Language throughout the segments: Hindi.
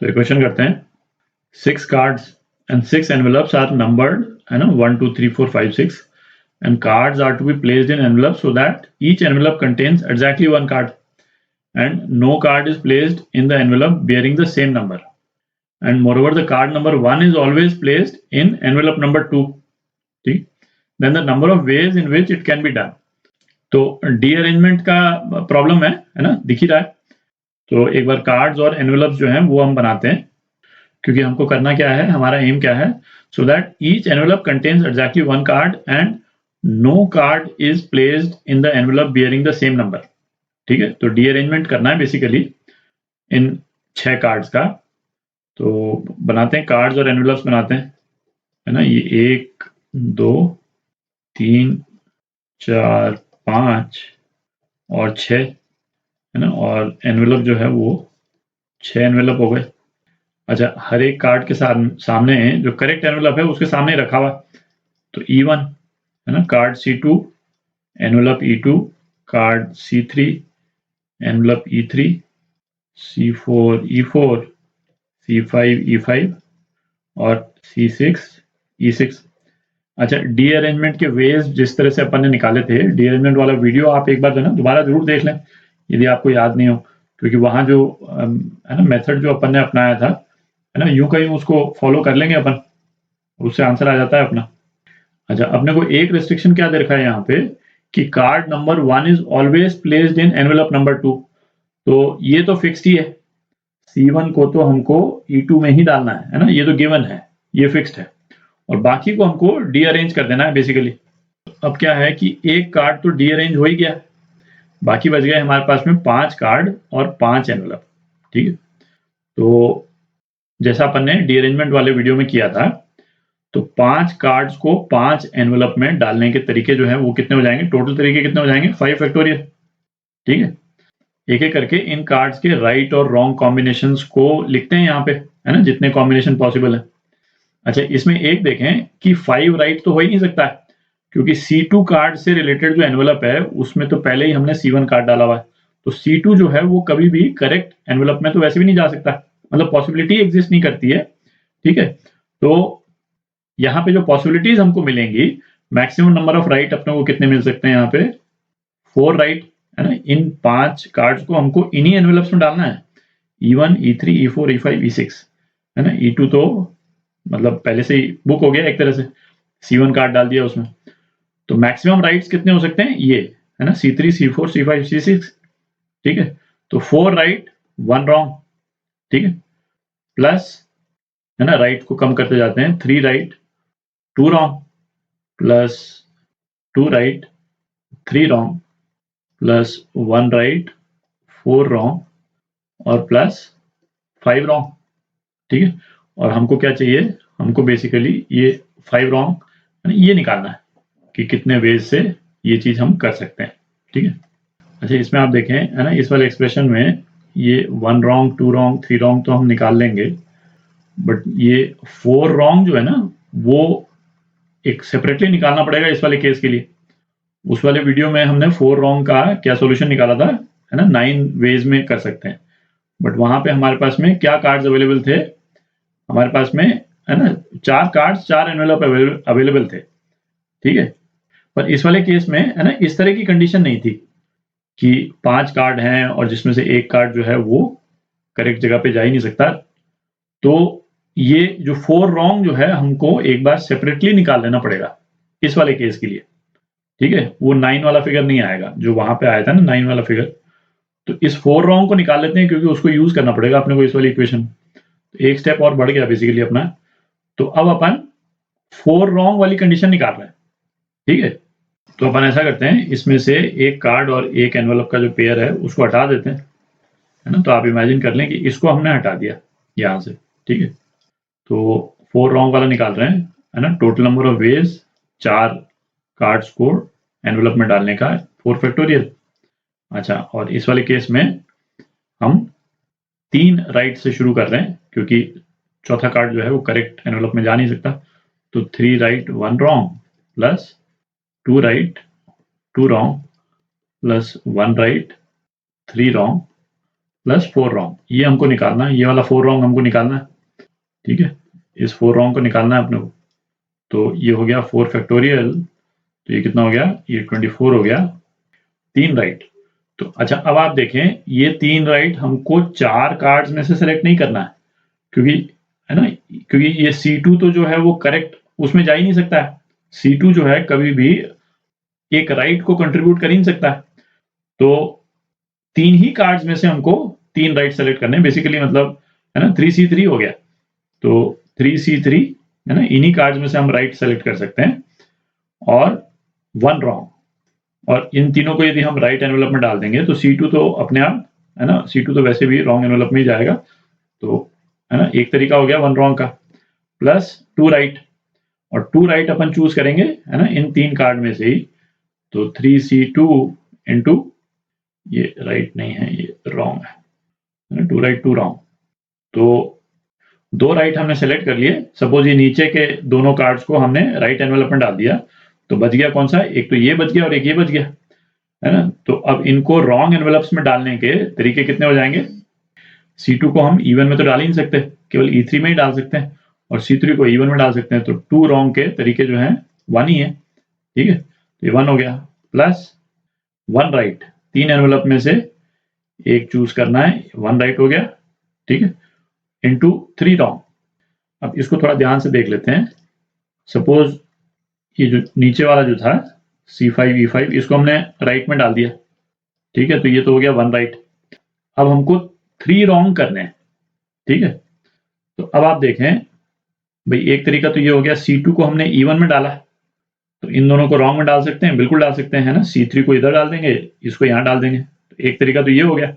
तो इक्वेशन करते हैं 6 cards and 6 envelopes are numbered, है ना, 1 2 3 4 5 6, and cards are to be placed in envelopes so that each envelope contains exactly one card and no card is placed in the envelope bearing the same number, and moreover the card number 1 is always placed in envelope number 2. ठीक, then the number of ways in which it can be done. तो डीअरेंजमेंट का प्रॉब्लम है ना, दिख ही रहा है। तो एक बार कार्ड्स और एनवेलप्स जो हैं वो हम बनाते हैं, क्योंकि हमको करना क्या है, हमारा एम क्या है, so that each envelope contains exactly one card and no card is placed in the envelope bearing the same number. ठीक है, तो डीअरेंजमेंट करना है बेसिकली इन 6 कार्ड्स का। तो बनाते हैं, कार्ड्स और एनवेलप्स बनाते हैं, है ना। ये 1 2 3 4 5 और 6, है ना, और एनवेलप जो है वो 6 एनवेलप हो गए। अच्छा, हर एक कार्ड के सामने जो करेक्ट एनवेलप है उसके सामने रखा हुआ, तो E1, है ना, card C2, envelope E2, card C3, envelope E3, C4 E4, C5 E5 और C6 E6। अच्छा, डीअरेंजमेंट के वेज जिस तरह से अपन ने निकाले थे, डीअरेंजमेंट वाला वीडियो आप एक बार जो है ना दोबारा जरूर देख लें यदि आपको याद नहीं हो, क्योंकि वहां जो है ना मेथड जो अपन ने अपनाया था, है ना, यूं कहीं उसको फॉलो कर लेंगे अपन, उससे आंसर आ जाता है अपना। अच्छा, अपने को एक रेस्ट्रिक्शन क्या दे रखा है यहाँ पे कि card number 1 is always placed in envelope number 2, तो ये तो फिक्स्ड ही है, C1 को तो हमको E2 में ही डालना है ना, ये तो गिवन है, ये फिक्स्ड है, और बाकी को हमको डीअरेंज कर देना है बेसिकली। अब क्या है कि एक कार्ड तो डीअरेंज हो ही गया, बाकी बच गए हमारे पास में 5 कार्ड और 5 एनवेलप। ठीक है, तो जैसा अपन ने डीअरेंजमेंट वाले वीडियो में किया था, तो 5 कार्ड्स को 5 एनवेलप में डालने के तरीके जो है वो कितने हो जाएंगे, टोटल तरीके कितने हो जाएंगे, 5 फैक्टोरियल। ठीक है, एक एक करके इन कार्ड्स के राइट और रॉन्ग कॉम्बिनेशंस को लिखते हैं यहाँ पे, है ना, जितने कॉम्बिनेशन पॉसिबल है। अच्छा, इसमें एक देखें कि 5 राइट तो हो ही नहीं सकता है, क्योंकि C2 कार्ड से रिलेटेड जो एनवेलप है उसमें तो पहले ही हमने C1 कार्ड डाला हुआ है, तो C2 जो है वो कभी भी करेक्ट एनवेलप में तो वैसे भी नहीं जा सकता, मतलब पॉसिबिलिटी एग्जिस्ट नहीं करती है। ठीक है, तो यहाँ पे जो पॉसिबिलिटीज हमको मिलेंगी, मैक्सिमम नंबर ऑफ राइट अपने को कितने मिल सकते हैं, यहाँ पे 4 राइट, है ना। इन 5 कार्ड्स को हमको इन्हीं एनवेलप्स में डालना है, E1 E3 E4 E5 E6, है ना। E2 तो मतलब पहले से ही बुक हो गया एक तरह से, C1 कार्ड डाल दिया उसमें, तो मैक्सिमम राइट्स कितने हो सकते हैं, ये, है ना, C3 C4 C5 C6। ठीक है, तो 4 राइट 1 रॉन्ग, ठीक है, प्लस, है ना, राइट को कम करते जाते हैं, 3 right 2 wrong, plus 2 right 3 wrong, plus 1 right 4 wrong और प्लस 5 रॉन्ग। ठीक है, और हमको क्या चाहिए, हमको बेसिकली ये 5 रॉन्ग ये निकालना है कि कितने वेज से ये चीज हम कर सकते हैं। ठीक है, अच्छा, इसमें आप देखें, है ना, इस वाले एक्सप्रेशन में ये 1 रॉन्ग 2 रॉन्ग 3 रॉन्ग तो हम निकाल लेंगे, बट ये 4 रॉन्ग जो है ना वो एक सेपरेटली निकालना पड़ेगा इस वाले केस के लिए। उस वाले वीडियो में हमने 4 रॉन्ग का क्या सॉल्यूशन निकाला था, है ना, 9 वेज में कर सकते हैं, बट वहां पे हमारे पास में क्या कार्ड्स अवेलेबल थे, हमारे पास में, है ना, 4 कार्ड्स 4 एनवेलप अवेलेबल थे। ठीक है, पर इस वाले केस में, है ना, इस तरह की कंडीशन नहीं थी कि 5 कार्ड हैं और जिसमें से एक कार्ड जो है वो करेक्ट जगह पे जा ही नहीं सकता, तो ये जो 4 रॉन्ग जो है हमको एक बार सेपरेटली निकाल लेना पड़ेगा इस वाले केस के लिए। ठीक है, वो 9 वाला फिगर नहीं आएगा जो वहां पे आया था ना, 9 वाला फिगर, तो इस 4 रॉन्ग को निकाल लेते हैं क्योंकि उसको यूज करना पड़ेगा अपने को इस वाली इक्वेशन। तो एक स्टेप और बढ़ गया बेसिकली अपना, तो अब अपन 4 रॉन्ग वाली कंडीशन निकाल रहे हैं। ठीक है, तो अपन ऐसा करते हैं, इसमें से एक कार्ड और एक एनवेलप का जो पेयर है उसको हटा देते हैं, है ना। तो आप इमेजिन कर लें कि इसको हमने हटा दिया यहाँ से। ठीक है, तो 4 रॉन्ग वाला निकाल रहे हैं, है ना। Total number of ways 4 cards को एनवेलप में डालने का 4 फैक्टोरियल। अच्छा, और इस वाले केस में हम 3 राइट से शुरू कर रहे हैं क्योंकि चौथा कार्ड जो है वो करेक्ट एनवेलप में जा नहीं सकता, तो 3 right 1 wrong, plus 2 right 2 wrong, plus 1 right 3 wrong, plus 4 wrong, ये हमको निकालना है, ये वाला 4 रॉन्ग हमको निकालना है, ठीक है, इस 4 रॉन्ग को निकालना है अपने को। तो ये हो गया 4 फैक्टोरियल, तो ये कितना हो गया, ये 24 हो गया, 3 राइट। तो अच्छा अब आप देखें, ये 3 राइट हमको 4 कार्ड्स में से सेलेक्ट नहीं करना है, क्योंकि है ना, क्योंकि ये C2 तो जो है वो करेक्ट उसमें जा ही नहीं सकता है, C2 जो है कभी भी एक राइट को कंट्रीब्यूट कर ही नहीं सकता है। तो 3 ही कार्ड्स में से हमको 3 राइट सेलेक्ट करने हैं बेसिकली, मतलब है ना 3C3 हो गया, तो 3C3 है ना, इन्हीं कार्ड्स में से हम राइट सेलेक्ट कर सकते हैं, और 1 रॉन्ग, और इन तीनों को यदि हम राइट एनवेलप में डाल देंगे तो C2 तो अपने आप है ना, C2 तो वैसे भी रॉन्ग एनवेलप में ही जाएगा, तो है ना एक तरीका हो गया 1 रॉन्ग का, प्लस 2 राइट, और 2 राइट अपन चूज करेंगे है ना इन 3 कार्ड में से ही, तो 3C2 इंटू, ये राइट नहीं है, ये रॉन्ग है, 2 राइट 2 रॉन्ग, तो 2 राइट हमने सेलेक्ट कर लिए। सपोज ये नीचे के दोनों कार्ड्स को हमने राइट एनवेलप में डाल दिया, तो बच गया कौन सा, एक तो ये बच गया और एक ये बच गया, है ना। तो अब इनको रॉन्ग एनवेलप्स में डालने के तरीके कितने हो जाएंगे, C2 को हम इवन में तो डाल ही नहीं सकते, केवल E3 में ही डाल सकते हैं, और C3 को इवन में डाल सकते हैं, तो 2 रॉन्ग के तरीके जो हैं 1 ही है, ठीक है, तो ये 1 हो गया, प्लस 1 राइट, 3 एनवेलप में से एक चूज करना है, 1 राइट हो गया, ठीक है, इंटू 3 रॉन्ग। अब इसको थोड़ा ध्यान से देख लेते हैं। सपोज ये जो नीचे वाला जो था C5 E5, इसको हमने राइट में डाल दिया, ठीक है, तो ये तो हो गया 1 राइट। अब हमको 3 रॉन्ग करने हैं, ठीक है, तो अब आप देखें भाई, एक तरीका तो ये हो गया, C2 को हमने E1 में डाला, तो इन दोनों को रॉन्ग में डाल सकते हैं, बिल्कुल डाल सकते हैं, है ना, C3 को इधर डाल देंगे, इसको यहाँ डाल देंगे, तो एक तरीका तो ये हो गया।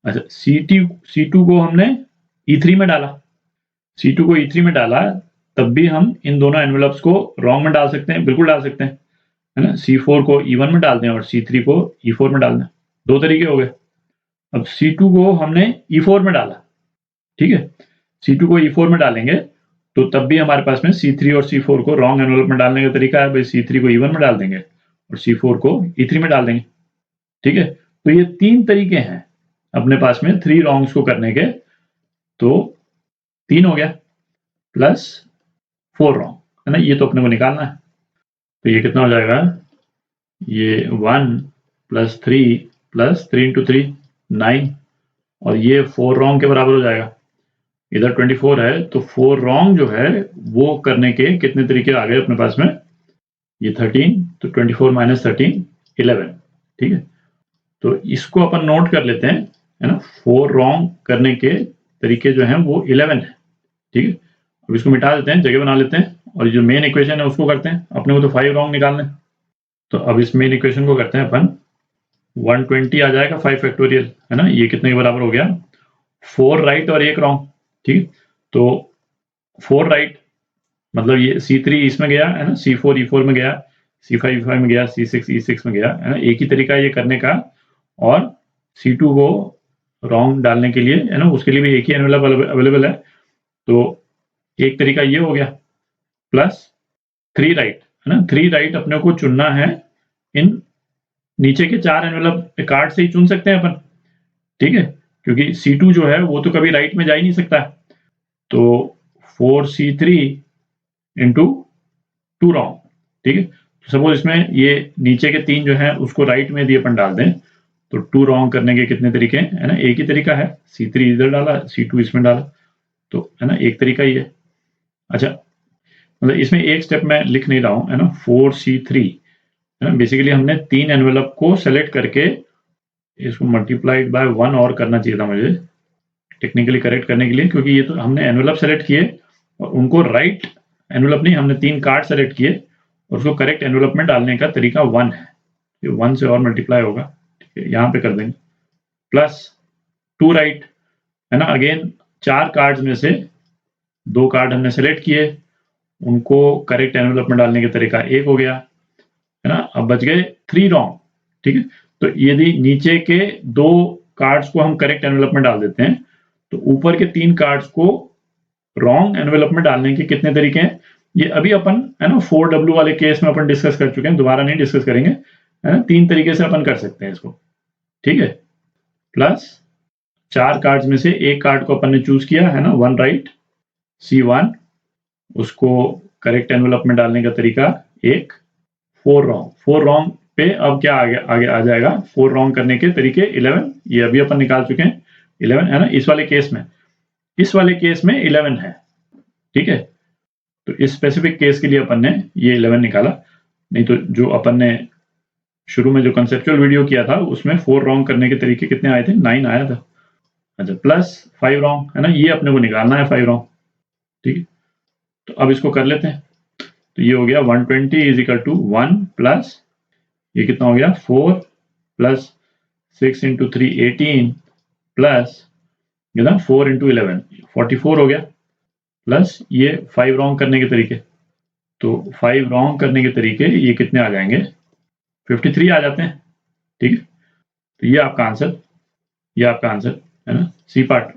अच्छा C2 को हमने E3 में डाला, C2 को E3 में डाला, तब भी हम इन दोनों एनवेलप्स को रॉन्ग में डाल सकते हैं, बिल्कुल डाल सकते हैं, है ना, C4 को E1 में डाल दें और C3 को E4 में डाल दें, 2 तरीके हो गए। अब C2 को हमने E4 में डाला, ठीक है, C2 को E4 में डालेंगे, तो तब भी हमारे पास में C3 और C4 को रॉन्ग एनवेलप में डालने का तरीका है, भाई C3 को E1 में डाल देंगे और C4 को E3 में डाल देंगे, ठीक है। तो ये 3 तरीके हैं अपने पास में 3 रॉन्ग्स को करने के, तो 3 हो गया, प्लस 4 रॉन्ग, है ना, ये तो अपने को निकालना है, तो ये कितना हो जाएगा, ये 1 प्लस 3 इंटू 3 9, और ये 4 रॉन्ग के बराबर हो जाएगा, इधर 24 है, तो 4 रॉन्ग जो है वो करने के कितने तरीके आ गए अपने पास में, ये 13, तो 24 माइनस 13 11, ठीक है, तो इसको अपन नोट कर लेते हैं, है ना, 4 रॉन्ग करने के तरीके जो हैं वो 11 है, ठीक है। अब इसको मिटा देते हैं, जगह बना लेते हैं, और जो मेन इक्वेशन है उसको करते हैं, अपने को तो 5 रॉन्ग निकालने, तो अब इस मेन इक्वेशन को करते हैं अपन, 120 आ जाएगा 5 फैक्टोरियल, है ना, ये कितने के बराबर हो गया, 4 राइट और 1 रॉन्ग, ठीक, तो 4 राइट मतलब ये C3 इसमें गया, है ना, C4 E4 में गया, C5 E5 में गया, C6 E6 में गया, है ना, एक ही तरीका ये करने का, और C2 को रॉन्ग डालने के लिए, है ना, उसके लिए भी एक ही एनवेलप अवेलेबल है, तो एक तरीका ये हो गया, प्लस 3 राइट, है ना, 3 राइट अपने को चुनना है, इन नीचे के 4 एनवेलप कार्ड से ही चुन सकते हैं अपन, ठीक है, क्योंकि C2 जो है वो तो कभी राइट में जा ही नहीं सकता, तो 4C3 इंटू 2 रॉन्ग, ठीक है, तो सपोज इसमें ये नीचे के 3 जो हैं उसको राइट में यदि अपन डाल दें, तो 2 रॉन्ग करने के कितने तरीके हैं, है ना, एक ही तरीका है, C3 इधर डाला, C2 इसमें डाला, तो है ना एक तरीका ही है। अच्छा मतलब इसमें एक स्टेप मैं लिख नहीं रहा हूँ, है ना, 4C3, है ना, बेसिकली हमने 3 एनवेलप को सेलेक्ट करके इसको मल्टीप्लाइड बाय 1 और करना चाहिए था मुझे टेक्निकली करेक्ट करने के लिए, क्योंकि ये तो हमने एनवेलप सेलेक्ट किए और उनको राइट एनवेलप नहीं, हमने 3 कार्ड सेलेक्ट किए और उसको करेक्ट एनवेलप में डालने का तरीका 1 है, ये 1 से और मल्टीप्लाई होगा, ठीक है, यहाँ पे कर देंगे, प्लस 2 राइट, है ना, अगेन 4 कार्ड्स में से 2 कार्ड हमने सेलेक्ट किए, उनको करेक्ट एनवेलप में डालने का तरीका 1 हो गया, है ना, अब बच गए 3 रॉन्ग, ठीक है, तो यदि नीचे के 2 कार्ड्स को हम करेक्ट एनवेलप में डाल देते हैं, तो ऊपर के 3 कार्ड्स को रॉन्ग एनवेलप में डालने के कितने तरीके हैं, ये अभी अपन है ना 4W वाले केस में अपन डिस्कस कर चुके हैं, दोबारा नहीं डिस्कस करेंगे, है ना, 3 तरीके से अपन कर सकते हैं इसको, ठीक है, प्लस 4 कार्ड्स में से एक कार्ड को अपन ने चूज किया है ना, 1 राइट C1, उसको करेक्ट एनवेलप में डालने का तरीका एक, 4 रॉन्ग। 4 रॉन्ग पे अब क्या आगे आ जाएगा, 4 रॉन्ग करने के तरीके 11, ये अभी अपन निकाल चुके हैं 11 है ना। इस वाले केस में 11 है, ठीक है। तो इस स्पेसिफिक केस के लिए अपन ने ये 11 निकाला, नहीं तो जो अपन ने शुरू में जो कंसेप्चुअल वीडियो किया था उसमें 4 रॉन्ग करने के तरीके कितने आए थे, 9 आया था। अच्छा, प्लस 5 रॉन्ग है ना, ये अपने को निकालना है 5 रॉन्ग, ठीक है। तो अब इसको कर लेते हैं। तो ये हो गया 120 इज इक्वल टू 1 प्लस ये कितना हो गया 4 प्लस 6 इंटू 3 18 प्लस ये ना 4 इंटू 11 44 हो गया, प्लस ये 5 रॉन्ग करने के तरीके। तो 5 रॉन्ग करने के तरीके ये कितने आ जाएंगे, 53 आ जाते हैं, ठीक है। तो ये आपका आंसर है ना, सी पार्ट